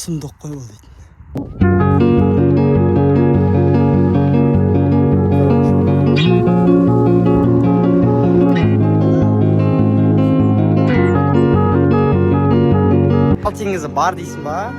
сұмдық қой бұл дейтін. Ал теңізі бар дейсің ба?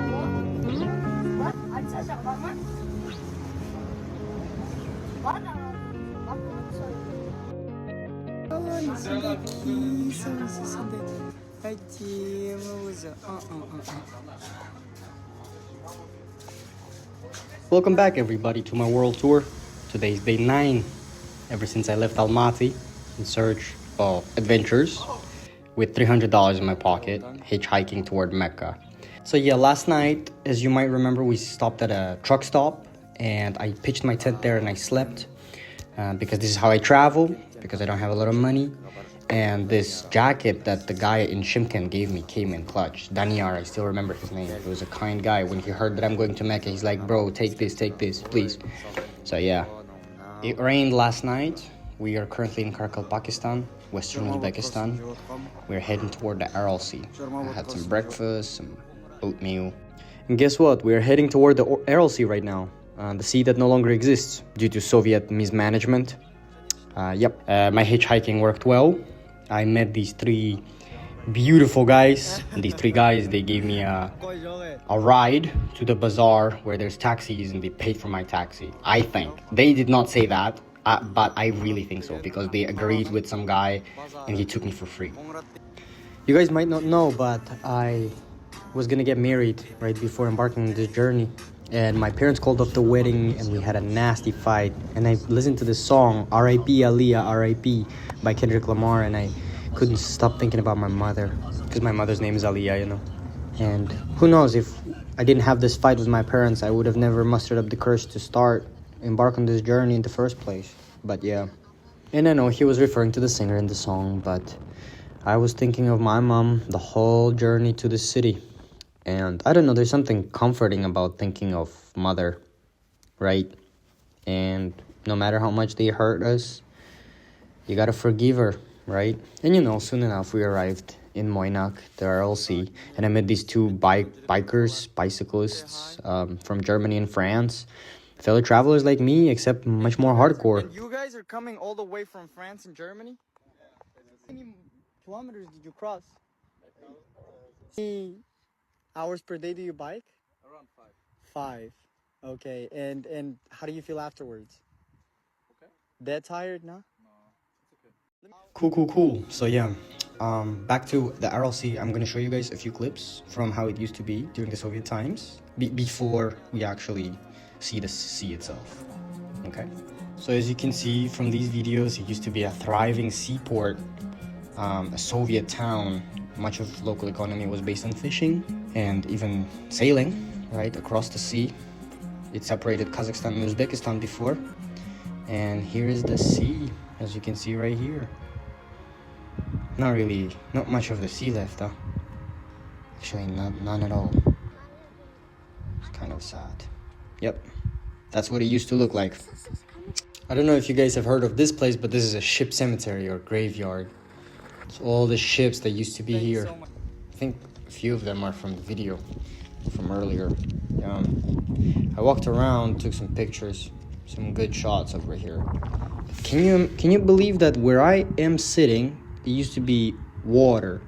Welcome back everybody to my world tour. Today is day 9 ever since I left Almaty in search of adventures with $300 in my pocket, hitchhiking toward Mecca. So yeah, last night, as you might remember, we stopped at a truck stop and I pitched my tent there and I slept because this is how I travel, because I don't have a lot of money. And this jacket that the guy in Shimken gave me came in clutch. Daniar, I still remember his name. He was a kind guy. When he heard that I'm going to Mecca, he's like, bro, take this, please. So yeah, it rained last night. We are currently in Karkal, Pakistan, Western Uzbekistan. We're heading toward the Aral Sea. I had some breakfast, some oatmeal. And guess what? We're heading toward the Aral Sea right now. The sea that no longer exists due to Soviet mismanagement. My hitchhiking worked well. I met these 3 beautiful guys. And these 3 guys, they gave me a ride to the bazaar where there's taxis and they paid for my taxi. I think. They did not say that. But I really think so, because they agreed with some guy and he took me for free. You guys might not know, but I was gonna get married right before embarking on this journey. And my parents called off the wedding and we had a nasty fight. And I listened to this song, R.I.P. Aaliyah, R.I.P. by Kendrick Lamar, and I couldn't stop thinking about my mother, because my mother's name is Aaliyah, you know. And who knows, if I didn't have this fight with my parents, I would have never mustered up the courage to embark on this journey in the first place. But yeah, and I know he was referring to the singer in the song, but I was thinking of my mom the whole journey to the city. And I don't know, there's something comforting about thinking of mother, right? And no matter how much they hurt us, you gotta forgive her, right? And you know, soon enough we arrived in Moynak, the RLC, and I met these 2 bicyclists from Germany and France. Fellow travelers like me, except much more hardcore. And you guys are coming all the way from France and Germany? How many kilometers did you cross? How many hours per day do you bike? Around 5. 5. Okay, and how do you feel afterwards? Okay. That tired, no? No, it's okay. Cool. So yeah, back to the RLC. I'm gonna show you guys a few clips from how it used to be during the Soviet times, before we actually see the sea itself. Okay, so as you can see from these videos, it used to be a thriving seaport, a Soviet town. Much of local economy was based on fishing and even sailing, right, across the sea. It separated Kazakhstan and Uzbekistan before. And here is the sea, as you can see right here. Not much of the sea left, huh? Actually, none at all. It's kind of sad. Yep, that's what it used to look like. I don't know if you guys have heard of this place, but this is a ship cemetery or graveyard. It's all the ships that used to be here. I think a few of them are from the video from earlier. I walked around, took some pictures, some good shots over here. Can you believe that where I am sitting, it used to be water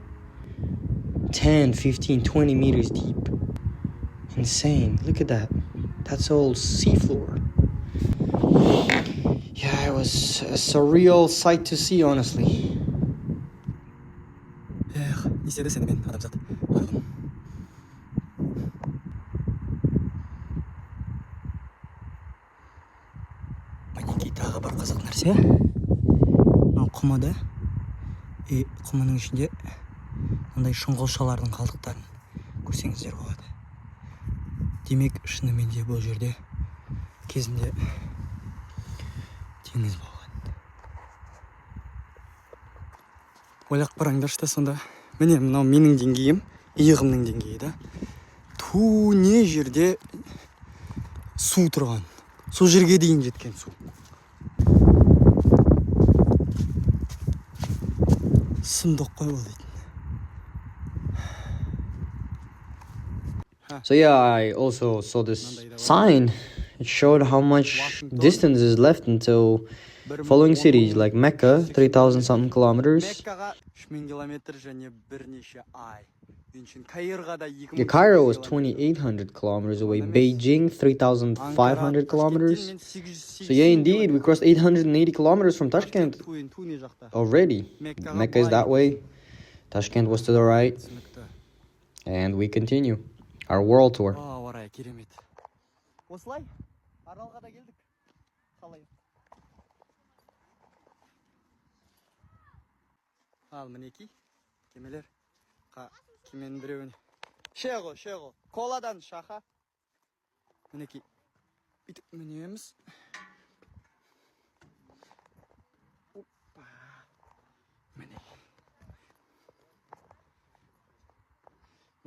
10, 15, 20 meters deep. Insane. Look at that. That's all seafloor. Yeah, it was a surreal sight to see, honestly. İstedi seni benim adamzat. Oğlum. Мінекей тағы бір қызық нәрсе. Мынау құмыда. Құмының ішінде мындай шұңғылшалардың қалдықтарын көрсеңіздер болады. Демек, шынымен де бұл жерде кезінде теңіз болған. Ойлап қараңдаршы да сонда. Міне мынау менің деңгейім, иығымның деңгейі да. Ту не жерде су тұрған. Сол жерге дейін жеткен су. Сұмдық қой бұл дейтін. So yeah, I also saw this sign. It showed how much distance is left until following cities like Mecca, 3,000 something kilometers. Mekkaga 3000 kilometr және бірнеше ай. Каирға да 2000. Yeah, Cairo was 2,800 kilometers away. Beijing, 3,500 kilometers. So yeah, indeed, we crossed 880 kilometers from Tashkent already. Mecca is that way. Tashkent was to the right. And we continue our world tour. Орай керемет. Осылай Аралға да келдік. Қалай? Ал мінекей кемелер. Кеменің біреуіне. Шего. Коладан шаха. Мінекей. Бүйтіп мінеміз. Опа. Міне.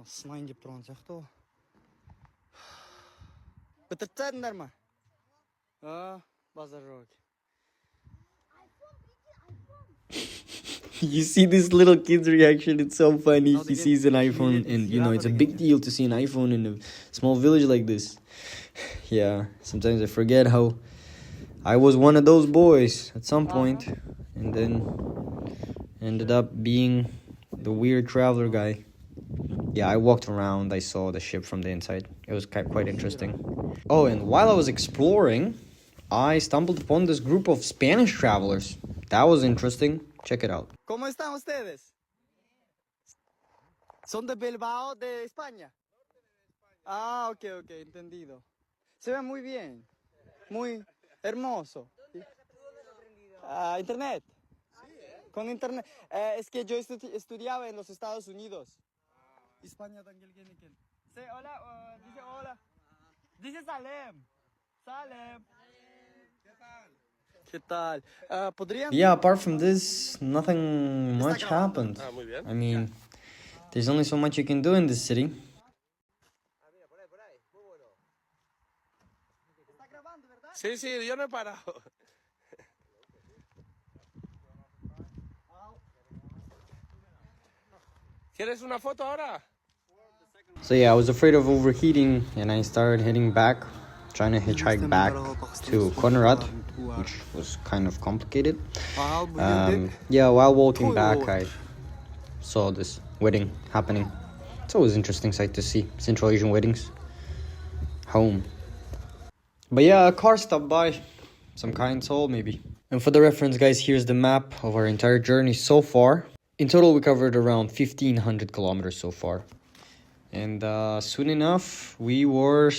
Сынайын деп тұрған сияқты ғой. Бітіріп тастадыңдар ма? Базар жоқ. You see this little kid's reaction, it's so funny. He sees an iPhone and, you know, it's a big deal to see an iPhone in a small village like this. Yeah, sometimes I forget how I was one of those boys at some point and then ended up being the weird traveler guy. Yeah, I walked around, I saw the ship from the inside. It was quite interesting. Oh, and while I was exploring, I stumbled upon this group of Spanish travelers. That was interesting. Check it out. ¿Cómo están ustedes? ¿Son de Bilbao, de España? Ah, ok, entendido. Se ve muy bien, muy hermoso. ¿Internet? Con internet. Es que yo estudiaba en los Estados Unidos. İspanya'dan gelgen iken. Hola, dice hola. Dice Salem. ¿Qué tal? Yeah, apart from this, nothing much happened. I mean, there's only so much you can do in this city. Sí, yo no he parado. ¿Quieres una foto ahora? So yeah, I was afraid of overheating and I started heading back, trying to hitchhike back to Conrad, which was kind of complicated. Yeah, while walking back, I saw this wedding happening. It's always an interesting sight to see, Central Asian weddings. Home. But yeah, a car stopped by, some kind soul maybe. And for the reference, guys, here's the map of our entire journey so far. In total, we covered around 1,500 kilometers so far. And soon enough, we were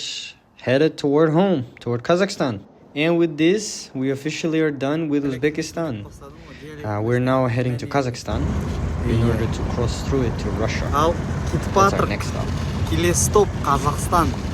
headed toward home, toward Kazakhstan. And with this, we officially are done with Uzbekistan. We're now heading to Kazakhstan in order to cross through it to Russia. That's our next stop. Келесі стоп Қазақстан.